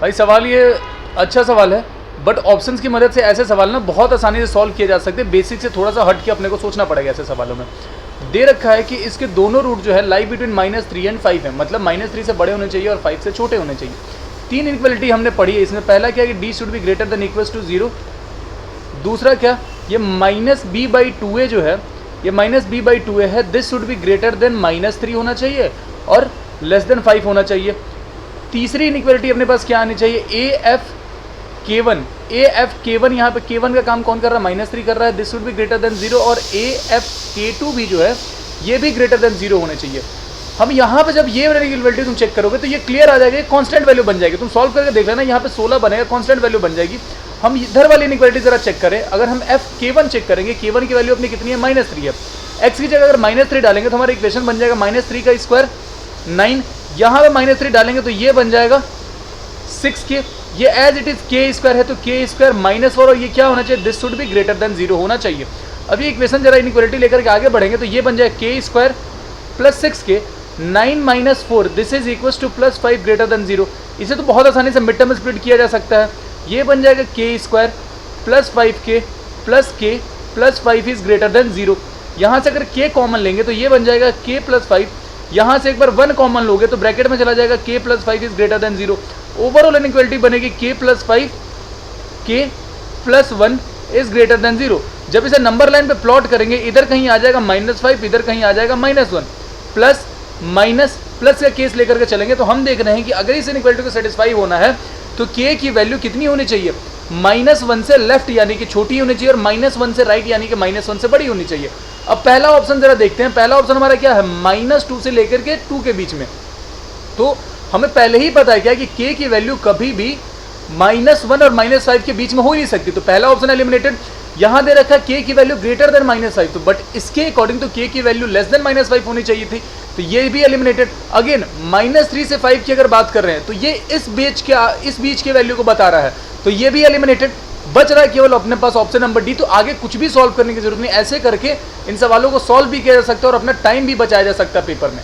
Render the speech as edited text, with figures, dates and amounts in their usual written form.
भाई सवाल ये अच्छा सवाल है, बट ऑप्शंस की मदद से ऐसे सवाल ना बहुत आसानी से सॉल्व किए जा सकते हैं। बेसिक से थोड़ा सा हट के अपने को सोचना पड़ेगा ऐसे सवालों में। दे रखा है कि इसके दोनों रूट जो है लाई बिटवीन -3 एंड 5 है, मतलब -3 से बड़े होने चाहिए और 5 से छोटे होने चाहिए। तीन इनक्वलिटी हमने पढ़ी है इसमें। पहला क्या है कि D should be greater than equals to 0। दूसरा क्या, ये -b/2a जो है, ये -b/2a है, this should be greater then -3 होना चाहिए और लेस देन 5 होना चाहिए। तीसरी इनइक्वालिटी अपने पास क्या आनी चाहिए, AF_K1 यहाँ पे K1 का काम कौन कर रहा है, -3 कर रहा है, this should be greater than 0, और AF_K2 भी जो है ये भी ग्रेटर देन 0 होने चाहिए। हम यहाँ पे जब ये वाली इनइक्वालिटी तुम चेक करोगे तो ये क्लियर आ जाएगा, कांस्टेंट वैल्यू बन जाएगी। तुम सॉल्व करके देख लेना, यहाँ पे 16 बनेगा, कांस्टेंट वैल्यू बन जाएगी। हम इधर वाली इनइक्वालिटी जरा चेक करें, अगर हम FK1 चेक करेंगे, K1 की वैल्यू अपनी कितनी है, -3 है। x की जगह अगर -3 डालेंगे तो हमारा इक्वेशन बन जाएगा -3 का स्क्वायर 9, यहाँ पे -3 डालेंगे तो ये बन जाएगा 6k। ये as it is k square है तो k स्क्वायर -4, और ये क्या होना चाहिए, this should be greater than 0 होना चाहिए। अब ये इक्वेशन जरा इनइक्वालिटी लेकर के आगे बढ़ेंगे तो ये बन जाएगा k square plus 6k 9 - 4, this is equals to +5 greater than 0। इसे तो बहुत आसानी से मिड टर्म स्प्लिट किया जा सकता है। ये बन जाएगा k square plus 5k plus k plus 5 is greater than 0। यहाँ से अगर k कॉमन लेंगे तो ये बन जाएगा k प्लस 5, यहाँ से एक बार 1 कॉमन लोगे तो ब्रैकेट में चला जाएगा k plus 5 is greater than 0। Overall inequality बनेगी k plus 5 k plus 1 is greater than 0। जब इसे नंबर लाइन पे प्लॉट करेंगे, इधर कहीं आ जाएगा -5, इधर कहीं आ जाएगा -1, प्लस माइनस प्लस का केस लेकर के चलेंगे तो हम देख रहे हैं कि अगर इस इनइक्वालिटी को सेटिस्फाई होना है तो k की वैल्यू कितनी होनी चाहिए, -1 से लेफ्ट यानी कि छोटी होनी चाहिए और -1 से राइट यानी कि -1 से बड़ी होनी चाहिए। अब पहला ऑप्शन जरा देखते हैं। पहला ऑप्शन हमारा क्या है, -2 से लेकर के 2 के बीच में। तो हमें पहले ही पता है क्या कि k की वैल्यू कभी भी -1 और -5 के बीच में हो ही नहीं सकती, तो पहला ऑप्शन एलिमिनेटेड। यहाँ दे रखा है k की वैल्यू ग्रेटर देन -5, तो बट इसके अकॉर्डिंग तो k की वैल्यू लेस देन -5 होनी चाहिए थी, तो ये भी एलिमिनेटेड। अगेन -3 से 5 की अगर बात कर रहे हैं तो ये इस बीच के वैल्यू को बता रहा है, तो ये भी एलिमिनेटेड। बच रहा है केवल अपने पास ऑप्शन नंबर डी। तो आगे कुछ भी सॉल्व करने की जरूरत नहीं, ऐसे करके इन सवालों को सॉल्व भी किया जा सकता है और अपना टाइम भी बचाया जा सकता है पेपर में।